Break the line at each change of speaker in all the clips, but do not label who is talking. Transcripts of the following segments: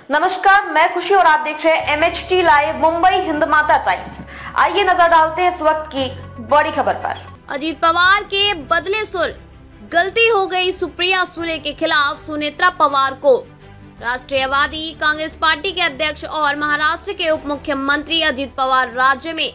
नमस्कार, मैं खुशी और आप देख रहे हैं MHT live Mumbai Hindmata times. आइए नजर डालते हैं इस वक्त की बड़ी खबर पर।
अजीत पवार के बदले सुर, गलती हो गई सुप्रिया सुले के खिलाफ सुनेत्रा पवार को। राष्ट्रीयवादी कांग्रेस पार्टी के अध्यक्ष और महाराष्ट्र के उप मुख्यमंत्री अजीत पवार राज्य में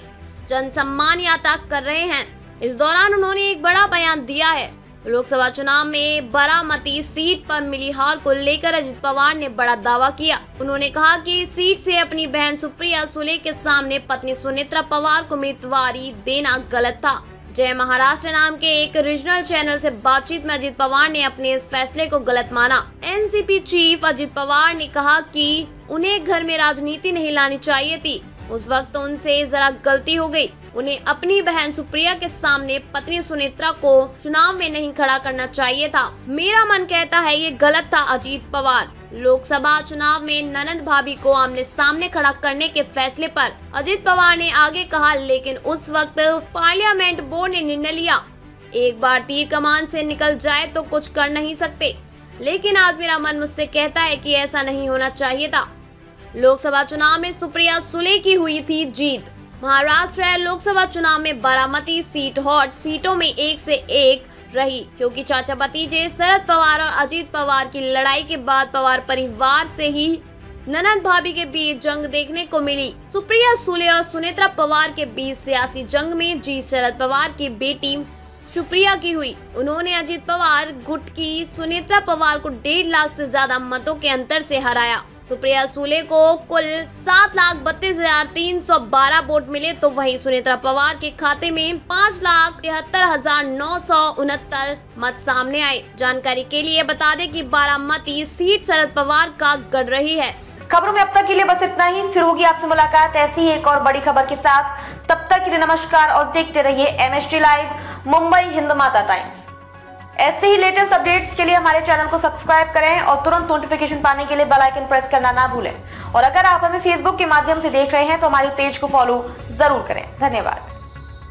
जनसम्मान यात्रा कर रहे हैं। इस दौरान उन्होंने एक बड़ा बयान दिया है। लोकसभा चुनाव में बारामती सीट पर मिली हार को लेकर अजीत पवार ने बड़ा दावा किया। उन्होंने कहा कि इस सीट से अपनी बहन सुप्रिया सुले के सामने पत्नी सुनेत्रा पवार को उम्मीदवारी देना गलत था। जय महाराष्ट्र नाम के एक रीजनल चैनल से बातचीत में अजीत पवार ने अपने इस फैसले को गलत माना। एनसीपी चीफ अजीत पवार ने कहा कि उन्हें घर में राजनीति नहीं लानी चाहिए थी। उस वक्त उनसे जरा गलती हो गई। उन्हें अपनी बहन सुप्रिया के सामने पत्नी सुनेत्रा को चुनाव में नहीं खड़ा करना चाहिए था। मेरा मन कहता है ये गलत था। अजीत पवार लोकसभा चुनाव में ननद भाभी को आमने सामने खड़ा करने के फैसले पर अजीत पवार ने आगे कहा, लेकिन उस वक्त पार्लियामेंट बोर्ड ने निर्णय लिया। एक बार तीर कमान से निकल जाए तो कुछ कर नहीं सकते, लेकिन आज मेरा मन मुझसे कहता है कि ऐसा नहीं होना चाहिए था। लोकसभा चुनाव में सुप्रिया सुले की हुई थी जीत। महाराष्ट्र लोकसभा चुनाव में बारामती सीट हॉट सीटों में एक से एक रही, क्योंकि चाचा भतीजे शरद पवार और अजीत पवार की लड़ाई के बाद पवार परिवार से ही ननद भाभी के बीच जंग देखने को मिली। सुप्रिया सुले और सुनेत्रा पवार के बीच सियासी जंग में जीत शरद पवार की बेटी सुप्रिया की हुई। उन्होंने अजीत पवार गुट की सुनेत्रा पवार को 1.5 लाख से ज्यादा मतों के अंतर से हराया। सुप्रिया सुले को कुल 7,32,312 वोट मिले, तो वहीं सुनेत्रा पवार के खाते में 5,73,969 मत सामने आए। जानकारी के लिए बता दें कि बारामती सीट शरद पवार का गढ़ रही है।
खबरों में अब तक के लिए बस इतना ही। फिर होगी आपसे मुलाकात ऐसी ही एक और बड़ी खबर के साथ। तब तक के लिए नमस्कार और देखते रहिए MHT live Mumbai Hindmata times. ऐसे ही लेटेस्ट अपडेट्स के लिए हमारे चैनल को सब्सक्राइब करें और तुरंत नोटिफिकेशन पाने के लिए बेल आइकन प्रेस करना ना भूलें। और अगर आप हमें फेसबुक के माध्यम से देख रहे हैं तो हमारे पेज को फॉलो जरूर करें। धन्यवाद।